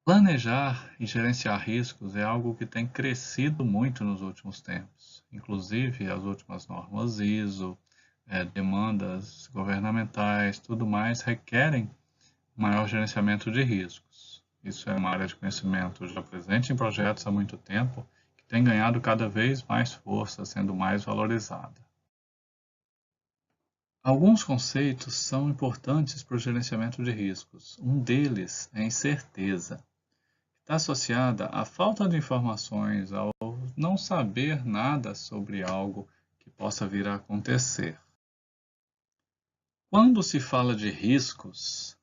Planejar e gerenciar riscos é algo que tem crescido muito nos últimos tempos. Inclusive, as últimas normas ISO, demandas governamentais, tudo mais requerem maior gerenciamento de riscos. Isso é uma área de conhecimento já presente em projetos há muito tempo, que tem ganhado cada vez mais força, sendo mais valorizada. Alguns conceitos são importantes para o gerenciamento de riscos. Um deles é a incerteza. Está associada à falta de informações, ao não saber nada sobre algo que possa vir a acontecer. Quando se fala de riscos,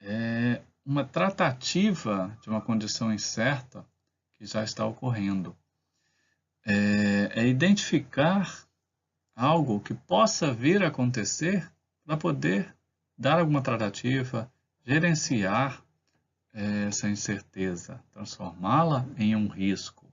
é uma tratativa de uma condição incerta que já está ocorrendo. É identificar algo que possa vir a acontecer para poder dar alguma tratativa, gerenciar essa incerteza, transformá-la em um risco.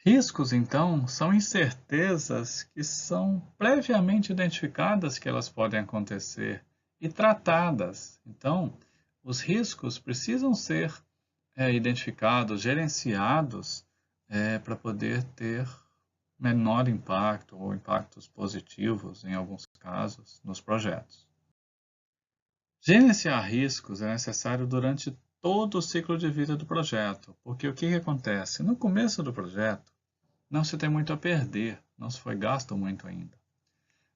Riscos, então, são incertezas que são previamente identificadas que elas podem acontecer e tratadas. Então, os riscos precisam ser identificados, gerenciados, para poder ter menor impacto ou impactos positivos, em alguns casos, nos projetos. Gerenciar riscos é necessário durante todo o ciclo de vida do projeto, porque o que acontece? No começo do projeto, não se tem muito a perder, não se foi gasto muito ainda.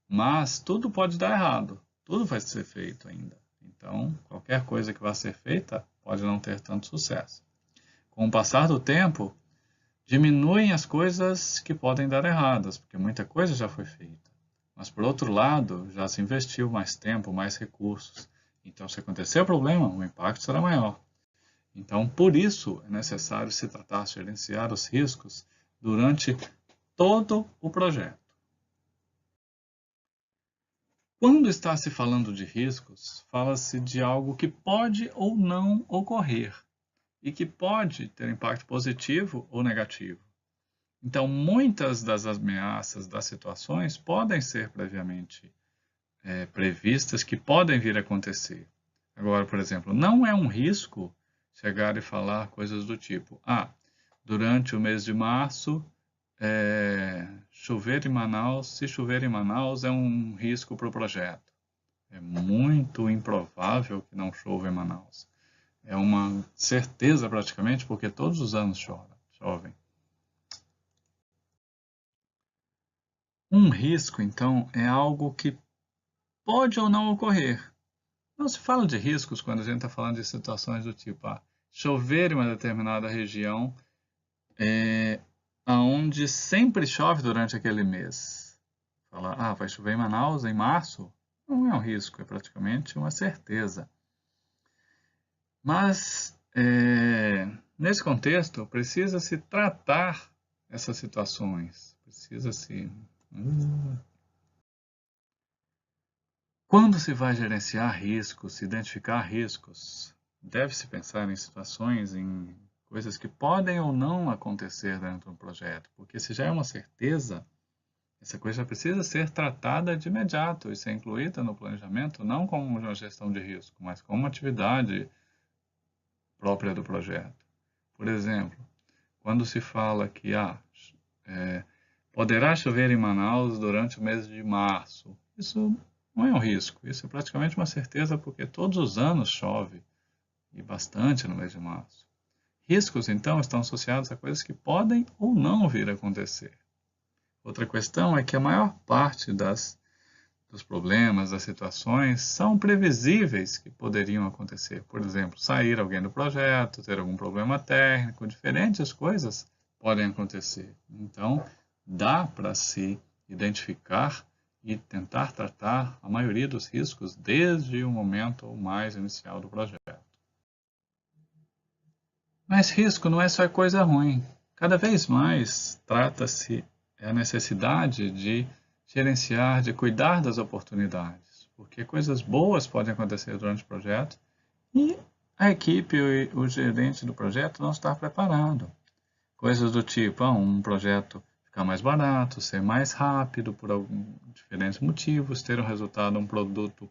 Mas tudo pode dar errado, tudo vai ser feito ainda. Então, qualquer coisa que vá ser feita pode não ter tanto sucesso. Com o passar do tempo, diminuem as coisas que podem dar erradas, porque muita coisa já foi feita. Mas, por outro lado, já se investiu mais tempo, mais recursos. Então, se acontecer o problema, o impacto será maior. Então, por isso, é necessário se tratar de gerenciar os riscos durante todo o projeto. Quando está se falando de riscos, fala-se de algo que pode ou não ocorrer e que pode ter impacto positivo ou negativo. Então, muitas das ameaças das situações podem ser previamente previstas que podem vir a acontecer. Agora, por exemplo, não é um risco chegar e falar coisas do tipo: durante o mês de março, chover em Manaus, se chover em Manaus é um risco para o projeto. É muito improvável que não chova em Manaus. É uma certeza praticamente, porque todos os anos chovem. Um risco, então, é algo que pode ou não ocorrer. Não se fala de riscos quando a gente está falando de situações do tipo, chover em uma determinada região aonde sempre chove durante aquele mês. Falar, vai chover em Manaus em março? Não é um risco, é praticamente uma certeza. Mas, nesse contexto, precisa-se tratar essas situações. Precisa-se... Quando se vai gerenciar riscos, se identificar riscos, deve-se pensar em situações, em coisas que podem ou não acontecer dentro do projeto, porque se já é uma certeza, essa coisa já precisa ser tratada de imediato e ser incluída no planejamento, não como uma gestão de risco, mas como uma atividade própria do projeto. Por exemplo, quando se fala que poderá chover em Manaus durante o mês de março, isso não é um risco, isso é praticamente uma certeza porque todos os anos chove, e bastante no mês de março. Riscos, então, estão associados a coisas que podem ou não vir a acontecer. Outra questão é que a maior parte dos problemas, das situações, são previsíveis que poderiam acontecer. Por exemplo, sair alguém do projeto, ter algum problema técnico, diferentes coisas podem acontecer. Então, dá para se identificar e tentar tratar a maioria dos riscos desde o momento mais inicial do projeto. Mas risco não é só coisa ruim. Cada vez mais trata-se a necessidade de gerenciar, de cuidar das oportunidades, porque coisas boas podem acontecer durante o projeto e a equipe e o gerente do projeto não está preparado. Coisas do tipo, um projeto ficar mais barato, ser mais rápido por diferentes motivos, ter um resultado, um produto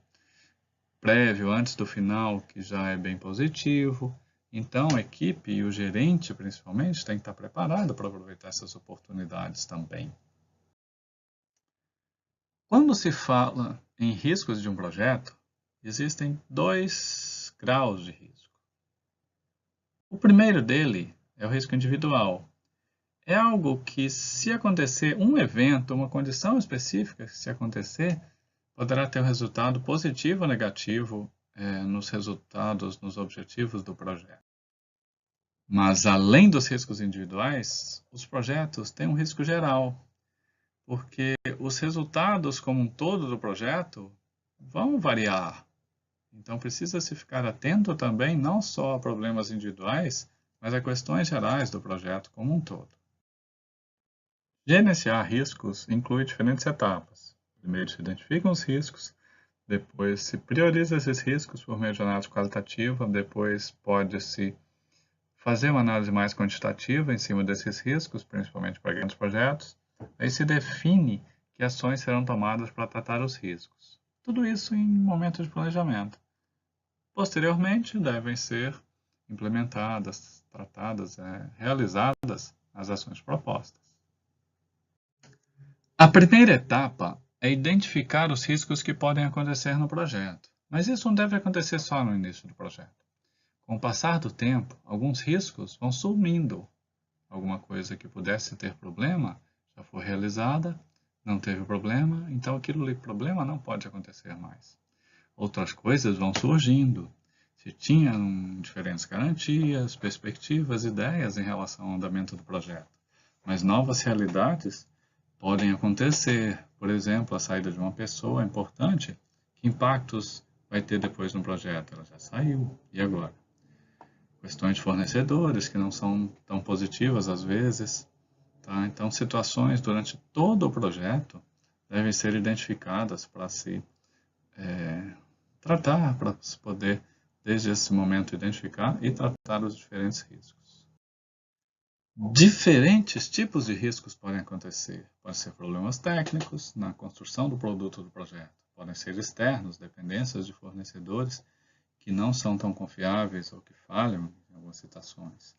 prévio antes do final que já é bem positivo. Então, a equipe e o gerente, principalmente, tem que estar preparado para aproveitar essas oportunidades também. Quando se fala em riscos de um projeto, existem 2 graus de risco. O primeiro dele é o risco individual. É algo que, se acontecer um evento, uma condição específica, se acontecer, poderá ter um resultado positivo ou negativo nos resultados, nos objetivos do projeto. Mas, além dos riscos individuais, os projetos têm um risco geral, porque os resultados como um todo do projeto vão variar. Então, precisa-se ficar atento também não só a problemas individuais, mas a questões gerais do projeto como um todo. Gerenciar riscos inclui diferentes etapas. Primeiro se identificam os riscos, depois se prioriza esses riscos por meio de análise qualitativa, depois pode-se fazer uma análise mais quantitativa em cima desses riscos, principalmente para grandes projetos, aí se define que ações serão tomadas para tratar os riscos. Tudo isso em momento de planejamento. Posteriormente, devem ser implementadas, tratadas, realizadas as ações propostas. A primeira etapa é identificar os riscos que podem acontecer no projeto, mas isso não deve acontecer só no início do projeto. Com o passar do tempo, alguns riscos vão sumindo. Alguma coisa que pudesse ter problema já foi realizada, não teve problema, então aquele problema não pode acontecer mais. Outras coisas vão surgindo. Se tinham diferentes garantias, perspectivas, ideias em relação ao andamento do projeto, mas novas realidades podem acontecer. Por exemplo, a saída de uma pessoa é importante. Que impactos vai ter depois no projeto? Ela já saiu, e agora? Questões de fornecedores que não são tão positivas às vezes. Tá? Então, situações durante todo o projeto devem ser identificadas para se tratar, para se poder, desde esse momento, identificar e tratar os diferentes riscos. Diferentes tipos de riscos podem acontecer. Podem ser problemas técnicos na construção do produto do projeto. Podem ser externos, dependências de fornecedores que não são tão confiáveis ou que falham em algumas situações.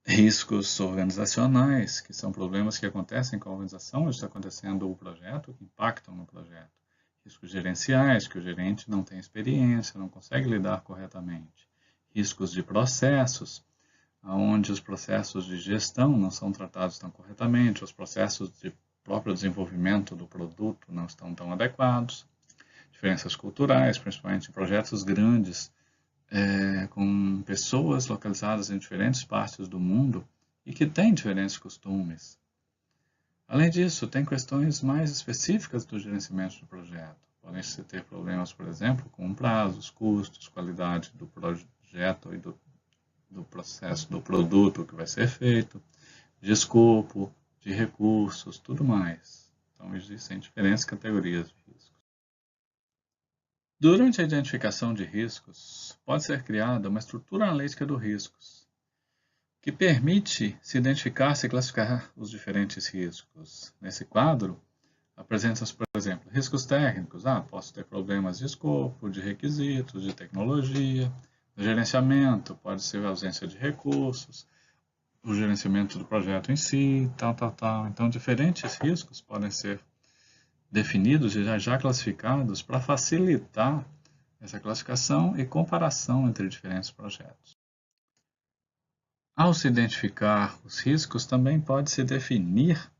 Riscos organizacionais, que são problemas que acontecem com a organização onde está acontecendo o projeto, que impactam no projeto. Riscos gerenciais, que o gerente não tem experiência, não consegue lidar corretamente. Riscos de processos, onde os processos de gestão não são tratados tão corretamente, os processos de próprio desenvolvimento do produto não estão tão adequados. Diferenças culturais, principalmente em projetos grandes, com pessoas localizadas em diferentes partes do mundo e que têm diferentes costumes. Além disso, tem questões mais específicas do gerenciamento do projeto. Podem-se ter problemas, por exemplo, com prazos, custos, qualidade do projeto e do processo do produto que vai ser feito, de escopo, de recursos, tudo mais. Então, existem diferentes categorias de riscos. Durante a identificação de riscos, pode ser criada uma estrutura analítica dos riscos, que permite se identificar e classificar os diferentes riscos. Nesse quadro, apresenta-se, por exemplo, riscos técnicos. Posso ter problemas de escopo, de requisitos, de tecnologia. No gerenciamento, pode ser a ausência de recursos, o gerenciamento do projeto em si, tal. Então, diferentes riscos podem ser definidos e já classificados para facilitar essa classificação e comparação entre diferentes projetos. Ao se identificar os riscos, também pode-se definir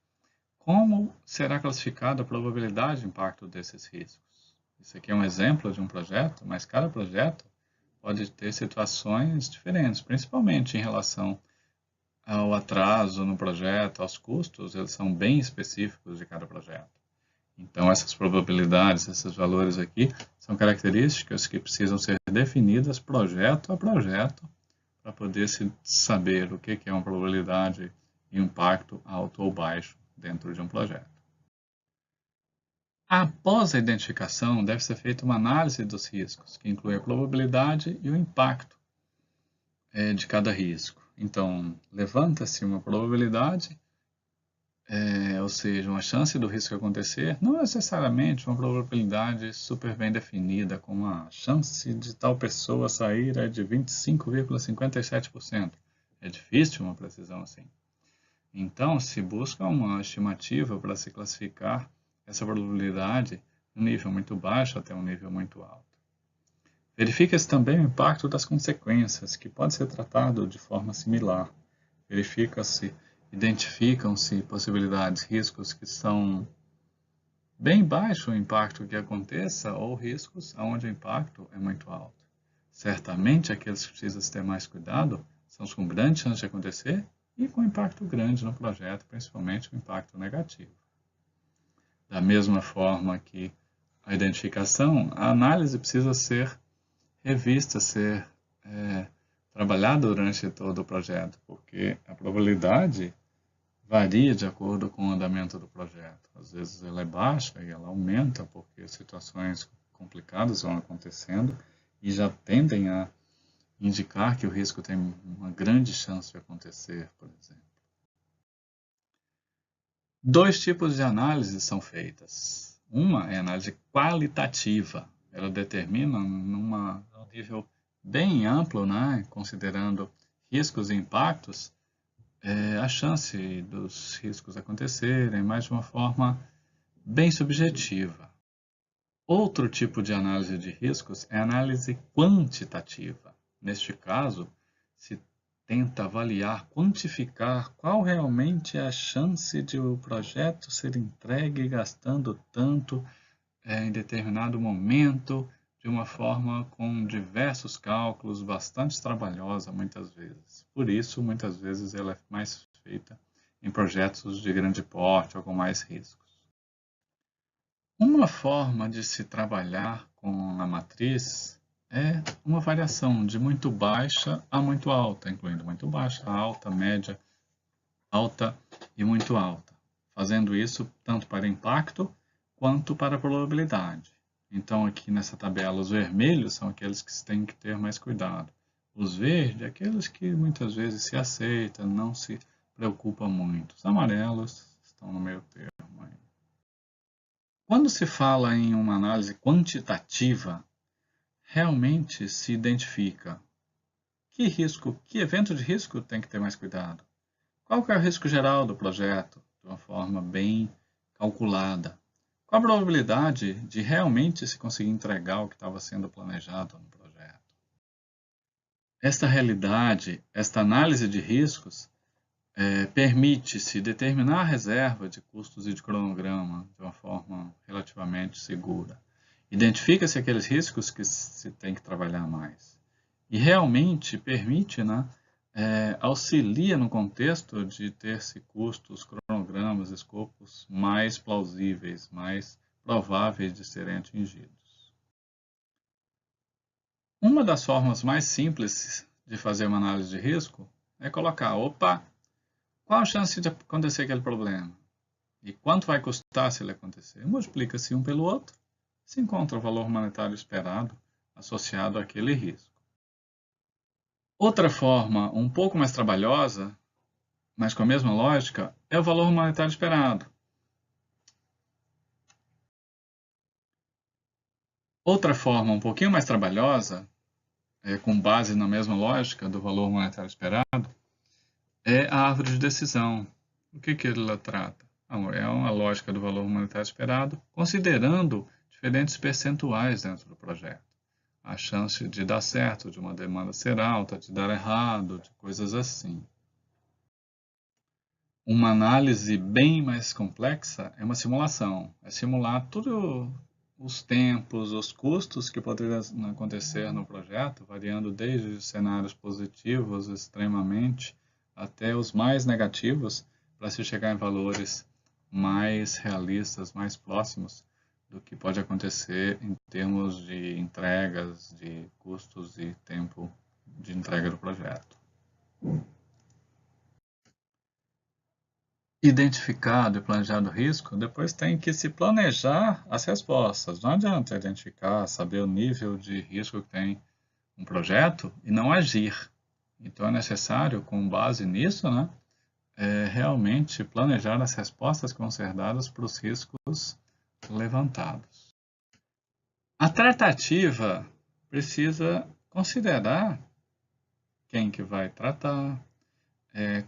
como será classificada a probabilidade de impacto desses riscos. Isso aqui é um exemplo de um projeto, mas cada projeto pode ter situações diferentes, principalmente em relação ao atraso no projeto, aos custos, eles são bem específicos de cada projeto. Então, essas probabilidades, esses valores aqui, são características que precisam ser definidas projeto a projeto, para poder se saber o que é uma probabilidade e um impacto alto ou baixo dentro de um projeto. Após a identificação, deve ser feita uma análise dos riscos, que inclui a probabilidade e o impacto de cada risco. Então, levanta-se uma probabilidade ou seja, uma chance do risco acontecer, não necessariamente uma probabilidade super bem definida, como a chance de tal pessoa sair é de 25,57%. É difícil uma precisão assim. Então, se busca uma estimativa para se classificar essa probabilidade de um nível muito baixo até um nível muito alto. Verifica-se também o impacto das consequências, que pode ser tratado de forma similar. Identificam-se possibilidades, riscos que são bem baixo o impacto que aconteça ou riscos onde o impacto é muito alto. Certamente, aqueles que precisam ter mais cuidado são os com grande chance de acontecer e com impacto grande no projeto, principalmente o impacto negativo. Da mesma forma que a identificação, a análise precisa ser revista, ser trabalhada durante todo o projeto, porque a probabilidade varia de acordo com o andamento do projeto. Às vezes ela é baixa e ela aumenta porque situações complicadas vão acontecendo e já tendem a indicar que o risco tem uma grande chance de acontecer, por exemplo. 2 tipos de análise são feitas. Uma é a análise qualitativa. Ela determina num nível bem amplo, né, considerando riscos e impactos, a chance dos riscos acontecerem, mas de uma forma bem subjetiva. Outro tipo de análise de riscos é a análise quantitativa. Neste caso, se tenta avaliar, quantificar qual realmente é a chance de o projeto ser entregue gastando tanto em determinado momento, de uma forma com diversos cálculos, bastante trabalhosa muitas vezes. Por isso, muitas vezes ela é mais feita em projetos de grande porte ou com mais riscos. Uma forma de se trabalhar com a matriz é uma variação de muito baixa a muito alta, incluindo muito baixa, alta, média, alta e muito alta, fazendo isso tanto para impacto quanto para probabilidade. Então, aqui nessa tabela, os vermelhos são aqueles que se tem que ter mais cuidado. Os verdes, aqueles que muitas vezes se aceitam, não se preocupa muito. Os amarelos estão no meio termo. Quando se fala em uma análise quantitativa, realmente se identifica que risco, que evento de risco tem que ter mais cuidado. Qual que é o risco geral do projeto, de uma forma bem calculada? Qual a probabilidade de realmente se conseguir entregar o que estava sendo planejado no projeto? Esta realidade, esta análise de riscos, permite-se determinar a reserva de custos e de cronograma de uma forma relativamente segura. Identifica-se aqueles riscos que se tem que trabalhar mais. E realmente permite, né, auxilia no contexto de ter-se custos, cronogramas, escopos mais plausíveis, mais prováveis de serem atingidos. Uma das formas mais simples de fazer uma análise de risco é colocar, qual a chance de acontecer aquele problema? E quanto vai custar se ele acontecer? Multiplica-se um pelo outro, se encontra o valor monetário esperado associado àquele risco. Outra forma, um pouco mais trabalhosa, mas com a mesma lógica, é o valor monetário esperado. Outra forma, um pouquinho mais trabalhosa, com base na mesma lógica do valor monetário esperado, é a árvore de decisão. O que ela trata? É uma lógica do valor monetário esperado, considerando diferentes percentuais dentro do projeto. A chance de dar certo, de uma demanda ser alta, de dar errado, de coisas assim. Uma análise bem mais complexa é uma simulação. É simular todos os tempos, os custos que poderiam acontecer no projeto, variando desde cenários positivos extremamente até os mais negativos, para se chegar em valores mais realistas, mais próximos do que pode acontecer em termos de entregas, de custos e tempo de entrega do projeto. Identificado e planejado o risco, depois tem que se planejar as respostas. Não adianta identificar, saber o nível de risco que tem um projeto e não agir. Então é necessário, com base nisso, né, realmente planejar as respostas que vão ser dadas para os riscos levantados. A tratativa precisa considerar quem que vai tratar,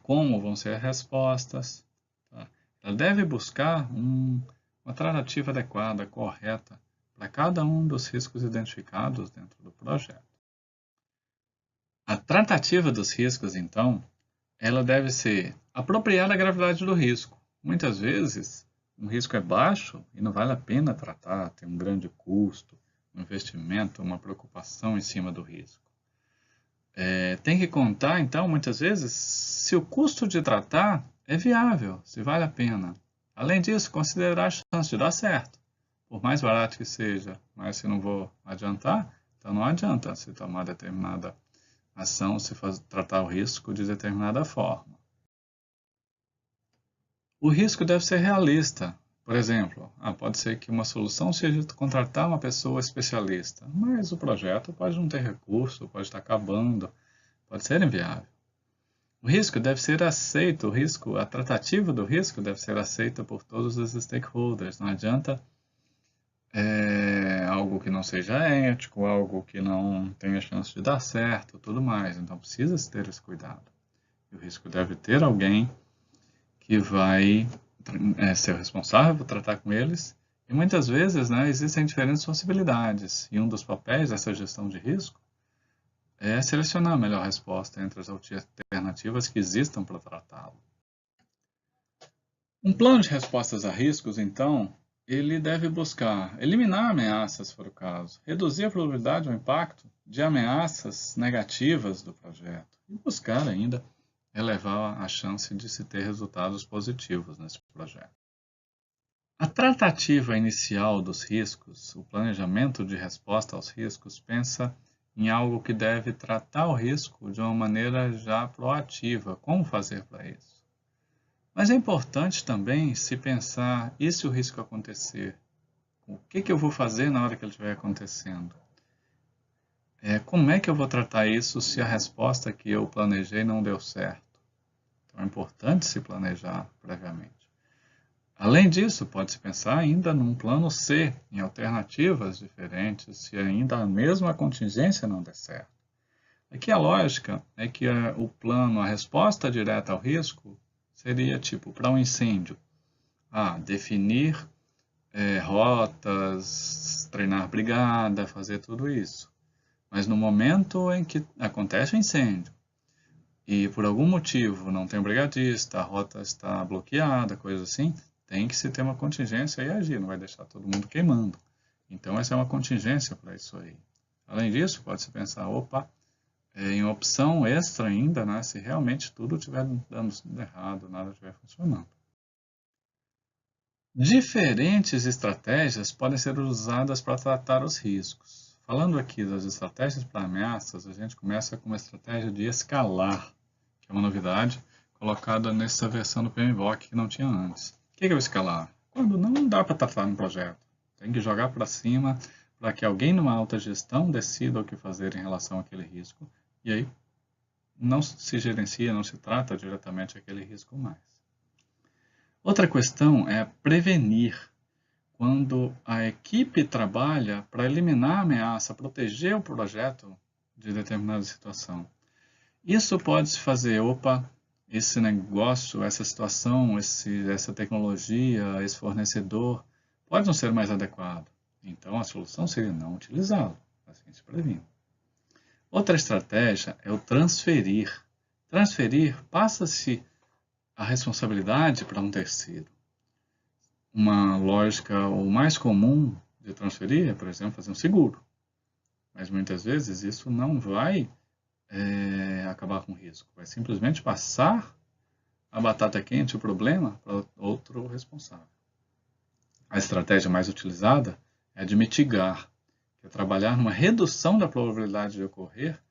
como vão ser as respostas. Tá? Ela deve buscar uma tratativa adequada, correta, para cada um dos riscos identificados dentro do projeto. A tratativa dos riscos, então, ela deve ser apropriada à gravidade do risco. Muitas vezes, um risco é baixo e não vale a pena tratar, tem um grande custo, um investimento, uma preocupação em cima do risco. Tem que contar, então, muitas vezes, se o custo de tratar é viável, se vale a pena. Além disso, considerar a chance de dar certo. Por mais barato que seja, mas se não vou adiantar, então não adianta se tomar determinada ação, se tratar o risco de determinada forma. O risco deve ser realista. Por exemplo, pode ser que uma solução seja contratar uma pessoa especialista, mas o projeto pode não ter recurso, pode estar acabando, pode ser inviável. O risco deve ser aceito, a tratativa do risco deve ser aceita por todos os stakeholders. Não adianta algo que não seja ético, algo que não tenha chance de dar certo, tudo mais. Então precisa se ter esse cuidado. E o risco deve ter alguém que vai ser responsável por tratar com eles. E muitas vezes existem diferentes possibilidades. E um dos papéis dessa gestão de risco é selecionar a melhor resposta entre as alternativas que existam para tratá-lo. Um plano de respostas a riscos, então, ele deve buscar eliminar ameaças, se for o caso, reduzir a probabilidade ou impacto de ameaças negativas do projeto e buscar ainda elevar a chance de se ter resultados positivos nesse projeto. A tratativa inicial dos riscos, o planejamento de resposta aos riscos, pensa em algo que deve tratar o risco de uma maneira já proativa. Como fazer para isso? Mas é importante também se pensar, e se o risco acontecer? O que eu vou fazer na hora que ele estiver acontecendo? Como é que eu vou tratar isso se a resposta que eu planejei não deu certo? Então é importante se planejar previamente. Além disso, pode-se pensar ainda num plano C, em alternativas diferentes, se ainda a mesma contingência não der certo. Aqui a lógica é que a resposta direta ao risco seria tipo, para um incêndio, definir rotas, treinar brigada, fazer tudo isso. Mas no momento em que acontece o incêndio, e por algum motivo não tem um brigadista, a rota está bloqueada, coisa assim, tem que se ter uma contingência e agir, não vai deixar todo mundo queimando. Então essa é uma contingência para isso aí. Além disso, pode-se pensar, em opção extra ainda, se realmente tudo estiver dando errado, nada estiver funcionando. Diferentes estratégias podem ser usadas para tratar os riscos. Falando aqui das estratégias para ameaças, a gente começa com uma estratégia de escalar, que é uma novidade colocada nessa versão do PMBOK que não tinha antes. O que é o escalar? Quando não dá para tratar no projeto, tem que jogar para cima para que alguém numa alta gestão decida o que fazer em relação àquele risco, e aí não se gerencia, não se trata diretamente aquele risco mais. Outra questão é prevenir. Quando a equipe trabalha para eliminar a ameaça, proteger o projeto de determinada situação. Isso pode se fazer, esse negócio, essa situação, essa tecnologia, esse fornecedor, pode não ser mais adequado. Então a solução seria não utilizá-lo, assim se previne. Outra estratégia é o transferir. Transferir, passa-se a responsabilidade para um terceiro. Uma lógica, o mais comum de transferir é, por exemplo, fazer um seguro. Mas muitas vezes isso não vai acabar com o risco. Vai simplesmente passar a batata quente, o problema, para outro responsável. A estratégia mais utilizada é a de mitigar, que é trabalhar numa redução da probabilidade de ocorrer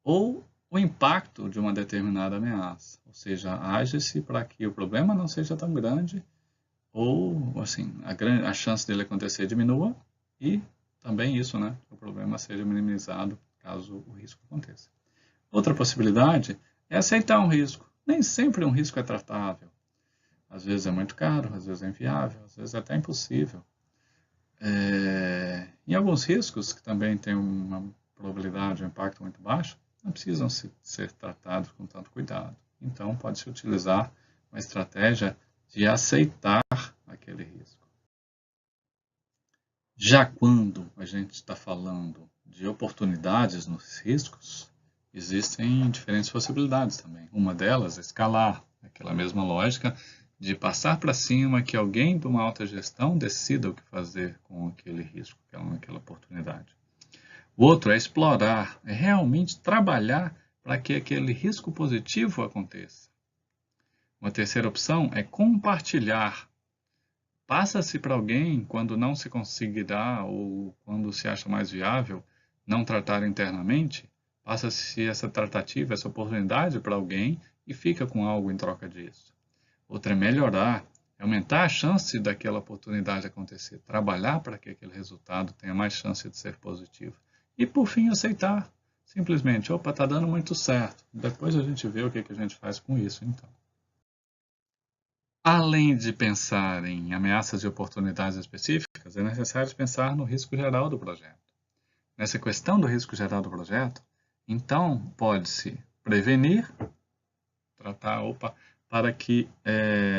ou o impacto de uma determinada ameaça. Ou seja, age-se para que o problema não seja tão grande ou, assim, a chance dele acontecer diminua e também isso, que o problema seja minimizado caso o risco aconteça. Outra possibilidade é aceitar um risco. Nem sempre um risco é tratável. Às vezes é muito caro, às vezes é inviável, às vezes é até impossível. Em alguns riscos, que também têm uma probabilidade, um impacto muito baixo, não precisam ser tratados com tanto cuidado. Então, pode-se utilizar uma estratégia de aceitar aquele risco. Já quando a gente está falando de oportunidades nos riscos, existem diferentes possibilidades também. Uma delas é escalar, aquela mesma lógica de passar para cima, que alguém de uma alta gestão decida o que fazer com aquele risco, aquela oportunidade. O outro é explorar, é realmente trabalhar para que aquele risco positivo aconteça. Uma terceira opção é compartilhar. Passa-se para alguém, quando não se conseguirá ou quando se acha mais viável não tratar internamente, passa-se essa tratativa, essa oportunidade para alguém e fica com algo em troca disso. Outra é melhorar, é aumentar a chance daquela oportunidade acontecer, trabalhar para que aquele resultado tenha mais chance de ser positivo. E por fim, aceitar. Simplesmente, opa, está dando muito certo. Depois a gente vê o que a gente faz com isso, então. Além de pensar em ameaças e oportunidades específicas, é necessário pensar no risco geral do projeto. Nessa questão do risco geral do projeto, então pode-se prevenir, tratar, para que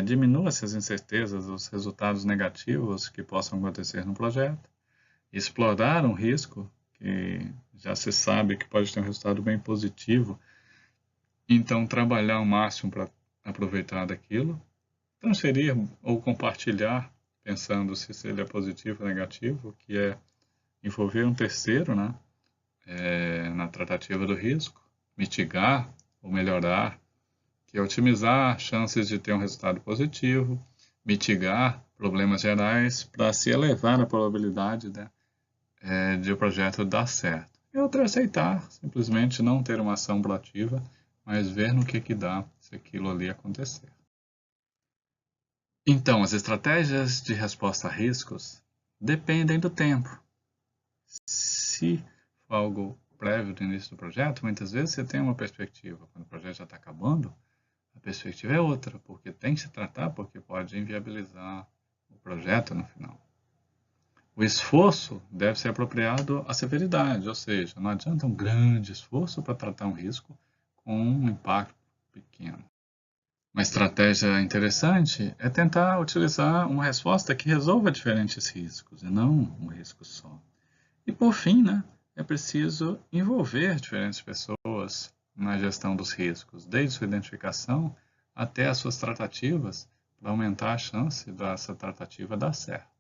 diminua essas incertezas, os resultados negativos que possam acontecer no projeto, explorar um risco que já se sabe que pode ter um resultado bem positivo, então trabalhar ao máximo para aproveitar daquilo, transferir ou compartilhar, pensando se ele é positivo ou negativo, que é envolver um terceiro, né, na tratativa do risco, mitigar ou melhorar, que é otimizar chances de ter um resultado positivo, mitigar problemas gerais para se elevar a probabilidade de o projeto dar certo. E outra é aceitar, simplesmente não ter uma ação proativa, mas ver no que dá se aquilo ali acontecer. Então, as estratégias de resposta a riscos dependem do tempo. Se for algo prévio do início do projeto, muitas vezes você tem uma perspectiva. Quando o projeto já está acabando, a perspectiva é outra, porque tem que se tratar, porque pode inviabilizar o projeto no final. O esforço deve ser apropriado à severidade, ou seja, não adianta um grande esforço para tratar um risco com um impacto pequeno. Uma estratégia interessante é tentar utilizar uma resposta que resolva diferentes riscos, e não um risco só. E por fim, né, é preciso envolver diferentes pessoas na gestão dos riscos, desde sua identificação até as suas tratativas, para aumentar a chance dessa tratativa dar certo.